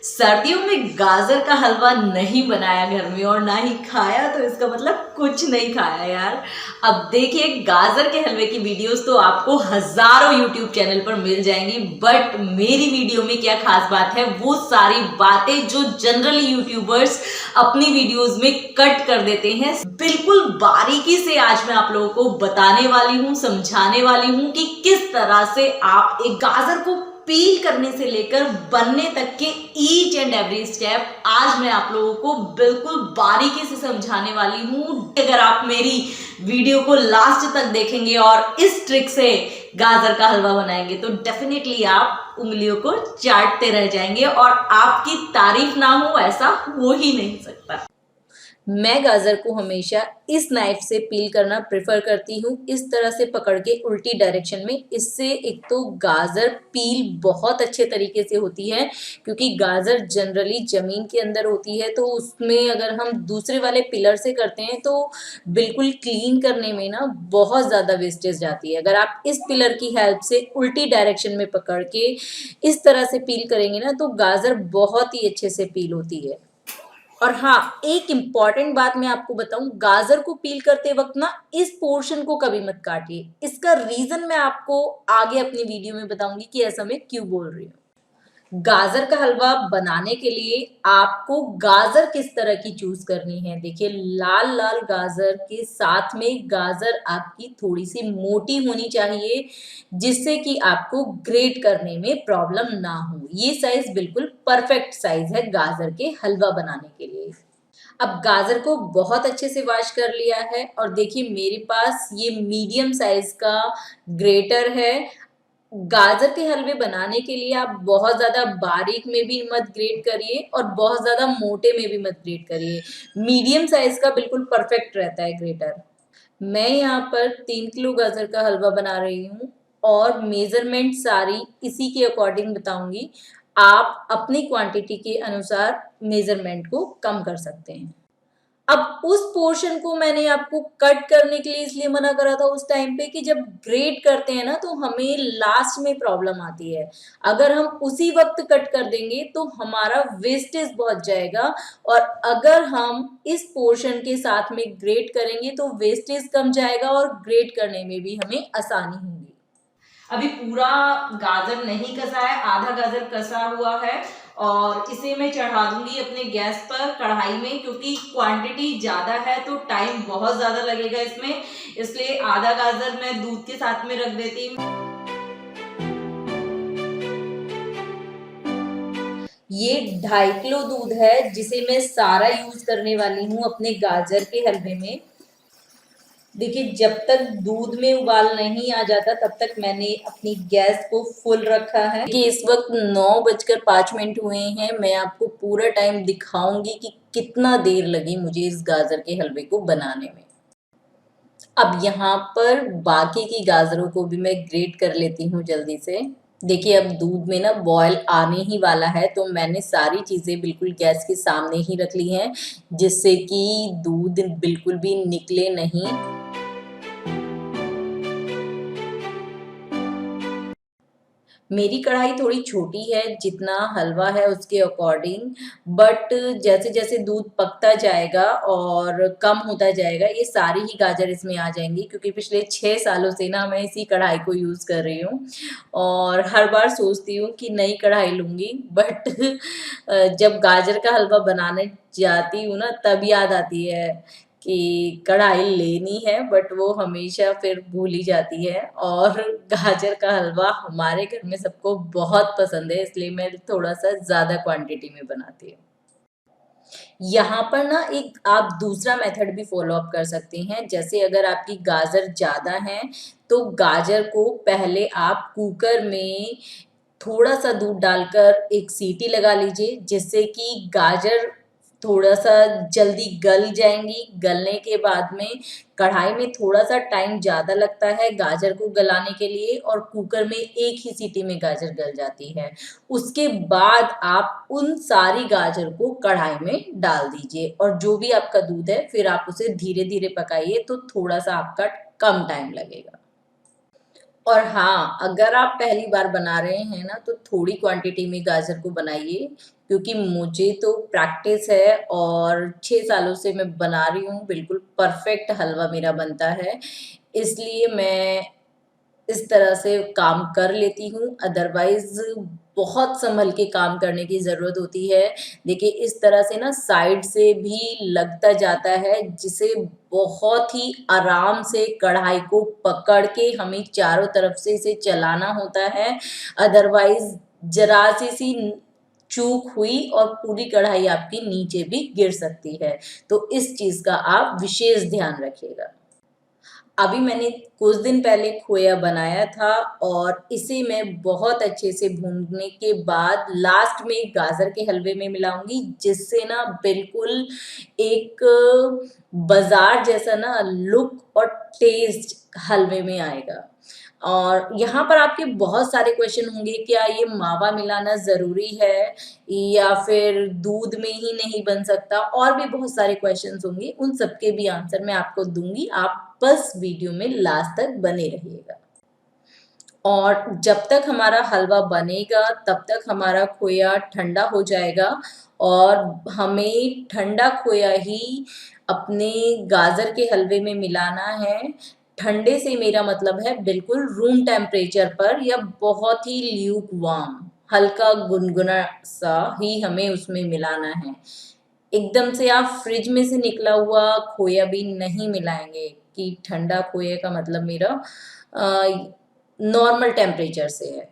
सर्दियों में गाजर का हलवा नहीं बनाया घर में और ना ही खाया तो इसका मतलब कुछ नहीं खाया यार। अब देखिए, गाजर के हलवे की वीडियोस तो आपको हजारों यूट्यूब चैनल पर मिल जाएंगी, बट मेरी वीडियो में क्या खास बात है, वो सारी बातें जो जनरली यूट्यूबर्स अपनी वीडियोस में कट कर देते हैं, बिल्कुल बारीकी से आज मैं आप लोगों को बताने वाली हूँ, समझाने वाली हूँ कि किस तरह से आप एक गाजर को पील करने से लेकर बनने तक के ईच एंड एवरी स्टेप आज मैं आप लोगों को बिल्कुल बारीकी से समझाने वाली हूं। अगर आप मेरी वीडियो को लास्ट तक देखेंगे और इस ट्रिक से गाजर का हलवा बनाएंगे तो डेफिनेटली आप उंगलियों को चाटते रह जाएंगे और आपकी तारीफ ना हो ऐसा हो ही नहीं सकता। मैं गाजर को हमेशा इस नाइफ से पील करना प्रेफर करती हूँ, इस तरह से पकड़ के उल्टी डायरेक्शन में। इससे एक तो गाजर पील बहुत अच्छे तरीके से होती है, क्योंकि गाजर जनरली जमीन के अंदर होती है, तो उसमें अगर हम दूसरे वाले पिलर से करते हैं तो बिल्कुल क्लीन करने में ना बहुत ज़्यादा वेस्टेज जाती है। अगर आप इस पिलर की हेल्प से उल्टी डायरेक्शन में पकड़ के इस तरह से पील करेंगे ना तो गाजर बहुत ही अच्छे से पील होती है। और हाँ, एक इम्पॉर्टेंट बात मैं आपको बताऊं, गाजर को पील करते वक्त ना इस पोर्शन को कभी मत काटिए। इसका रीजन मैं आपको आगे अपनी वीडियो में बताऊंगी कि ऐसा मैं क्यों बोल रही हूँ। गाजर का हलवा बनाने के लिए आपको गाजर किस तरह की चूज करनी है। देखिए, लाल लाल गाजर के साथ में गाजर आपकी थोड़ी सी मोटी होनी चाहिए, जिससे कि आपको ग्रेट करने में प्रॉब्लम ना हो। ये साइज बिल्कुल परफेक्ट साइज है गाजर के हलवा बनाने के लिए। अब गाजर को बहुत अच्छे से वॉश कर लिया है और देखिए मेरे पास ये मीडियम साइज का ग्रेटर है। गाजर के हलवे बनाने के लिए आप बहुत ज़्यादा बारीक में भी मत ग्रेट करिए और बहुत ज़्यादा मोटे में भी मत ग्रेट करिए। मीडियम साइज का बिल्कुल परफेक्ट रहता है ग्रेटर। मैं यहाँ पर 3 किलो गाजर का हलवा बना रही हूँ और मेजरमेंट सारी इसी के अकॉर्डिंग बताऊंगी। आप अपनी क्वांटिटी के अनुसार मेजरमेंट को कम कर सकते हैं। अब उस पोर्शन को मैंने आपको कट करने के लिए इसलिए मना करा था उस टाइम पे कि जब ग्रेट करते हैं ना तो हमें लास्ट में प्रॉब्लम आती है। अगर हम उसी वक्त कट कर देंगे तो हमारा वेस्टेज बहुत जाएगा, और अगर हम इस पोर्शन के साथ में ग्रेट करेंगे तो वेस्टेज कम जाएगा और ग्रेट करने में भी हमें आसानी होगी। अभी पूरा गाजर नहीं कसा है, आधा गाजर कसा हुआ है और इसे मैं चढ़ा दूंगी अपने गैस पर कढ़ाई में, क्योंकि क्वांटिटी ज़्यादा है तो टाइम बहुत ज़्यादा लगेगा इसमें, इसलिए आधा गाजर मैं दूध के साथ में रख देती हूँ। ये 2.5 किलो दूध है जिसे मैं सारा यूज करने वाली हूँ अपने गाजर के हलवे में। देखिए, जब तक दूध में उबाल नहीं आ जाता तब तक मैंने अपनी गैस को फुल रखा है। कि इस वक्त 9:05 हुए हैं। मैं आपको पूरा टाइम दिखाऊंगी कि कितना देर लगी मुझे इस गाजर के हलवे को बनाने में। अब यहाँ पर बाकी की गाजरों को भी मैं ग्रेट कर लेती हूँ जल्दी से। देखिए, अब दूध में ना बॉयल आने ही वाला है तो मैंने सारी चीज़ें बिल्कुल गैस के सामने ही रख ली हैं, जिससे कि दूध बिल्कुल भी निकले नहीं। मेरी कढ़ाई थोड़ी छोटी है, जितना हलवा है उसके अकॉर्डिंग, बट जैसे जैसे दूध पकता जाएगा और कम होता जाएगा ये सारी ही गाजर इसमें आ जाएंगी, क्योंकि पिछले 6 सालों से ना मैं इसी कढ़ाई को यूज़ कर रही हूँ और हर बार सोचती हूँ कि नई कढ़ाई लूँगी, बट जब गाजर का हलवा बनाने जाती हूँ ना तब याद आती है कि कढ़ाई लेनी है, बट वो हमेशा फिर भूल ही जाती है। और गाजर का हलवा हमारे घर में सबको बहुत पसंद है, इसलिए मैं थोड़ा-सा ज़्यादा क्वांटिटी में बनाती हूँ। यहाँ पर ना एक आप दूसरा मेथड भी फ़ॉलो अप कर सकते हैं। जैसे अगर आपकी गाजर ज़्यादा है, तो गाजर को पहले आप कुकर में थोड़ा-सा दूध डालकर एक सीटी लगा लीजिए, जिससे कि गाजर थोड़ा-सा जल्दी गल जाएँगी। गलने के बाद में कढ़ाई में थोड़ा-सा टाइम ज़्यादा लगता है गाजर को गलाने के लिए और कुकर में एक ही सीटी में गाजर गल जाती है। उसके बाद आप उन सारी गाजर को कढ़ाई में डाल दीजिए और जो भी आपका दूध है फिर आप उसे धीरे-धीरे पकाइए तो थोड़ा-सा आपका कम टाइम लगेगा। और हाँ, अगर आप पहली बार बना रहे हैं ना तो थोड़ी क्वांटिटी में गाजर को बनाइए, क्योंकि मुझे तो प्रैक्टिस है और 6 सालों से मैं बना रही हूँ, बिल्कुल परफेक्ट हलवा मेरा बनता है। इसलिए मैं इस तरह से काम कर लेती हूँ, अदरवाइज़ बहुत सँभल के काम करने की ज़रूरत होती है। देखिए, इस तरह से ना साइड से भी लगता जाता है, जिसे बहुत ही आराम से कढ़ाई को पकड़ के हमें चारों तरफ से इसे चलाना होता है, अदरवाइज़ ज़रा-सी चूक हुई और पूरी कढ़ाई आपकी नीचे भी गिर सकती है। तो इस चीज़ का आप विशेष ध्यान रखिएगा। अभी मैंने कुछ दिन पहले खोया बनाया था और इसे मैं बहुत अच्छे से भूनने के बाद लास्ट में गाजर के हलवे में मिलाऊँगी, जिससे ना बिल्कुल एक बाज़ार जैसा ना लुक और टेस्ट हलवे में आएगा। और यहाँ पर आपके बहुत सारे क्वेश्चन होंगे, क्या ये मावा मिलाना ज़रूरी है या फिर दूध में ही नहीं बन सकता? और भी बहुत सारे क्वेश्चन्स होंगे, उन सबके भी आंसर मैं आपको दूँगी, आप बस वीडियो में लास्ट तक बने रहिएगा। और जब तक हमारा हलवा बनेगा, तब तक हमारा खोया ठंडा हो जाएगा और हमें ठंडा खोया ही अपने गाजर के हलवे में मिलाना है। ठंडे से मेरा मतलब है बिल्कुल रूम टेम्परेचर पर या बहुत ही ल्यूकवार्म, हल्का गुनगुना सा ही हमें उसमें मिलाना है। एकदम से आप फ्रिज में से निकला हुआ खोया भी नहीं मिलाएँगे कि ठंडा खोए का मतलब मेरा नॉर्मल टेम्परेचर से है।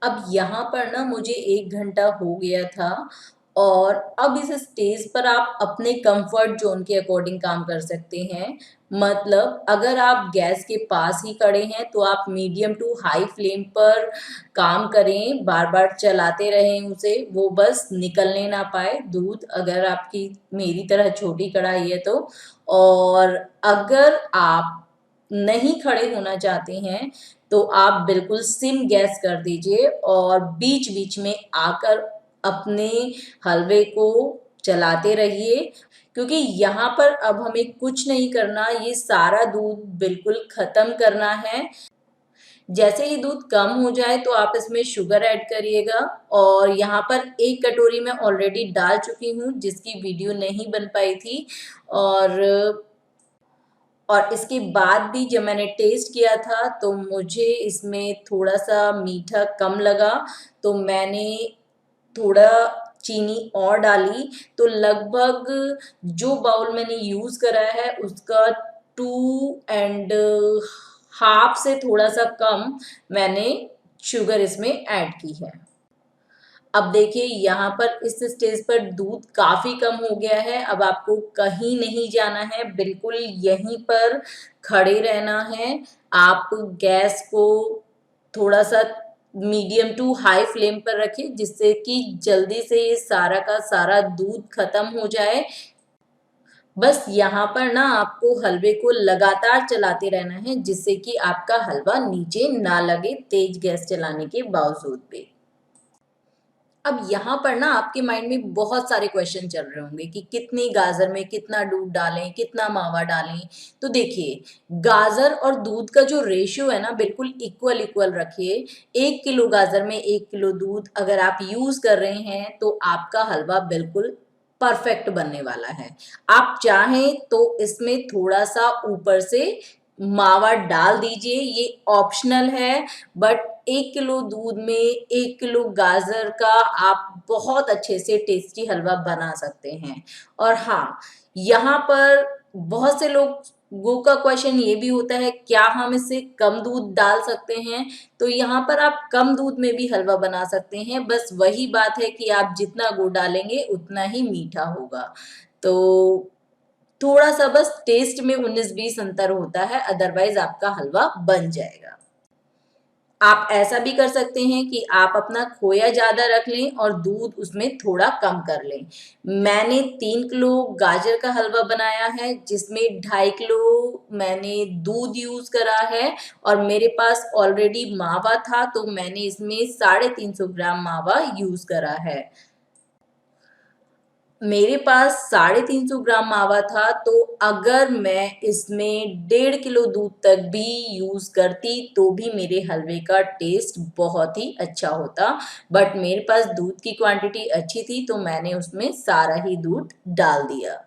अब यहाँ पर ना मुझे 1 घंटा हो गया था और अब इस स्टेज पर आप अपने कंफर्ट ज़ोन के अकॉर्डिंग काम कर सकते हैं। मतलब अगर आप गैस के पास ही खड़े हैं तो आप मीडियम टू हाई फ्लेम पर काम करें, बार-बार चलाते रहें उसे, वो बस निकलने ना पाए दूध, अगर आपकी मेरी तरह छोटी कढ़ाई है तो। और अगर आप नहीं खड़े होना चाहते हैं तो आप बिल्कुल सिम गैस कर दीजिए और बीच-बीच में आकर अपने हलवे को चलाते रहिए, क्योंकि यहाँ पर अब हमें कुछ नहीं करना, ये सारा दूध बिल्कुल ख़त्म करना है। जैसे ही दूध कम हो जाए तो आप इसमें शुगर ऐड करिएगा और यहाँ पर 1 कटोरी मैं ऑलरेडी डाल चुकी हूँ, जिसकी वीडियो नहीं बन पाई थी। और इसके बाद भी जब मैंने टेस्ट किया था तो मुझे इसमें थोड़ा-सा मीठा कम लगा, तो मैंने थोड़ा चीनी और डाली, तो लगभग जो बाउल मैंने यूज़ करा है उसका 2 एंड हाफ से थोड़ा-सा कम मैंने शुगर इसमें ऐड की है। अब देखिए यहाँ पर इस स्टेज पर दूध काफ़ी कम हो गया है, अब आपको कहीं नहीं जाना है, बिल्कुल यहीं पर खड़े रहना है। आप गैस को थोड़ा-सा मीडियम टू हाई फ्लेम पर रखें, जिससे कि जल्दी से ये सारा का सारा दूध खत्म हो जाए। बस यहाँ पर ना आपको हलवे को लगातार चलाते रहना है, जिससे कि आपका हलवा नीचे ना लगे तेज़ गैस चलाने के बावजूद भी। अब यहाँ पर ना आपके माइंड में बहुत सारे क्वेश्चन चल रहे होंगे कि कितनी गाजर में कितना दूध डालें, कितना मावा डालें। तो देखिए, गाजर और दूध का जो रेशियो है ना बिल्कुल इक्वल इक्वल रखिए। 1 किलो गाजर में 1 किलो दूध अगर आप यूज़ कर रहे हैं तो आपका हलवा बिल्कुल परफेक्ट बनने वाला है। आप चाहें तो इसमें थोड़ा-सा ऊपर से मावा डाल दीजिए, ये ऑप्शनल है, बट 1 किलो दूध में 1 किलो गाजर का आप बहुत अच्छे से टेस्टी हलवा बना सकते हैं। और हाँ, यहाँ पर बहुत से लोगों का क्वेश्चन ये भी होता है, क्या हम इससे कम दूध डाल सकते हैं? तो यहाँ पर आप कम दूध में भी हलवा बना सकते हैं, बस वही बात है कि आप जितना गुड़ डालेंगे उतना ही मीठा होगा। तो थोड़ा-सा बस टेस्ट में 19-20 अंतर होता है, अदरवाइज़ आपका हलवा बन जाएगा। आप ऐसा भी कर सकते हैं कि आप अपना खोया ज़्यादा रख लें और दूध उसमें थोड़ा कम कर लें। मैंने 3 किलो गाजर का हलवा बनाया है, जिसमें 2.5 किलो मैंने दूध यूज़ करा है और मेरे पास ऑलरेडी मावा था, तो मैंने इसमें 350 ग्राम मावा यूज़ करा है। मेरे पास 350 ग्राम मावा था, तो अगर मैं इसमें 1.5 किलो दूध तक भी यूज करती तो भी मेरे हलवे का टेस्ट बहुत ही अच्छा होता। बट मेरे पास दूध की क्वांटिटी अच्छी थी तो मैंने उसमें सारा ही दूध डाल दिया।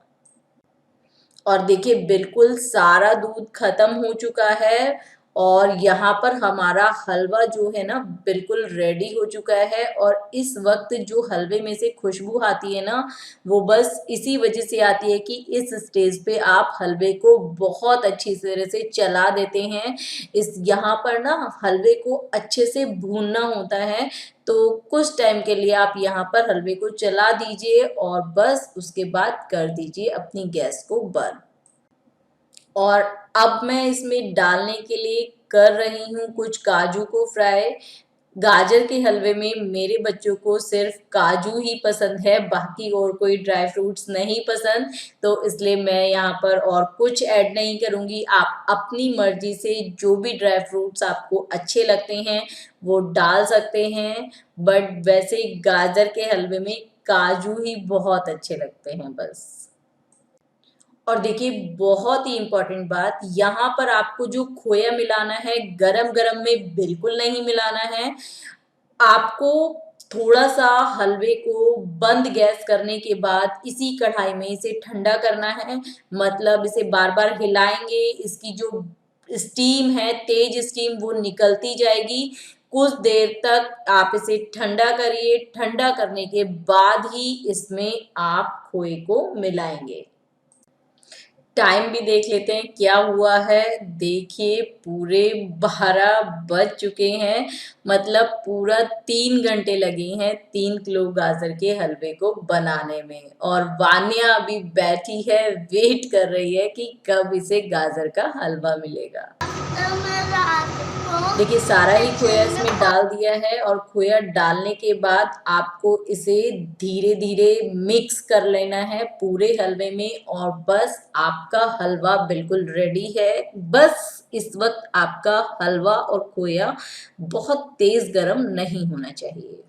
और देखिए बिल्कुल सारा दूध खत्म हो चुका है और यहाँ पर हमारा हलवा जो है ना बिल्कुल रेडी हो चुका है। और इस वक्त जो हलवे में से खुशबू आती है ना, वो बस इसी वजह से आती है कि इस स्टेज पे आप हलवे को बहुत अच्छी तरह से चला देते हैं। इस यहाँ पर ना हलवे को अच्छे से भूनना होता है, तो कुछ टाइम के लिए आप यहाँ पर हलवे को चला दीजिए और बस उसके बाद कर दीजिए अपनी गैस को बंद। और अब मैं इसमें डालने के लिए कर रही हूँ कुछ काजू को फ्राई। गाजर के हलवे में मेरे बच्चों को सिर्फ काजू ही पसंद है, बाकी और कोई ड्राई फ्रूट्स नहीं पसंद, तो इसलिए मैं यहाँ पर और कुछ ऐड नहीं करूँगी। आप अपनी मर्जी से जो भी ड्राई फ्रूट्स आपको अच्छे लगते हैं वो डाल सकते हैं, बट वैसे गाजर के हलवे में काजू ही बहुत अच्छे लगते हैं बस। और देखिए बहुत ही इम्पोर्टेंट बात, यहाँ पर आपको जो खोया मिलाना है गरम गरम में बिल्कुल नहीं मिलाना है। आपको थोड़ा सा हलवे को बंद गैस करने के बाद इसी कढ़ाई में इसे ठंडा करना है। मतलब इसे बार बार हिलाएंगे, इसकी जो स्टीम है तेज स्टीम वो निकलती जाएगी। कुछ देर तक आप इसे ठंडा करिए, ठंडा करने के बाद ही इसमें आप खोए को मिलाएंगे। टाइम भी देख लेते हैं क्या हुआ है। देखिए पूरे 12 बज चुके हैं, मतलब पूरा 3 घंटे लगे हैं 3 किलो गाजर के हलवे को बनाने में। और वान्या अभी बैठी है, वेट कर रही है कि कब इसे गाजर का हलवा मिलेगा। देखिए सारा ही खोया इसमें डाल दिया है और खोया डालने के बाद आपको इसे धीरे धीरे मिक्स कर लेना है पूरे हलवे में और बस आपका हलवा बिल्कुल रेडी है। बस इस वक्त आपका हलवा और खोया बहुत तेज गर्म नहीं होना चाहिए।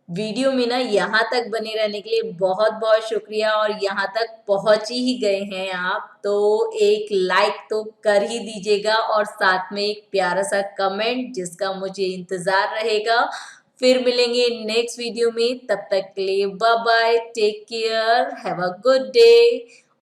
वीडियो में ना यहाँ तक बने रहने के लिए बहुत बहुत शुक्रिया। और यहाँ तक पहुंच ही गए हैं आप तो एक लाइक तो कर ही दीजिएगा और साथ में एक प्यारा सा कमेंट जिसका मुझे इंतजार रहेगा। फिर मिलेंगे नेक्स्ट वीडियो में, तब तक के लिए bye bye, take care, have a good day.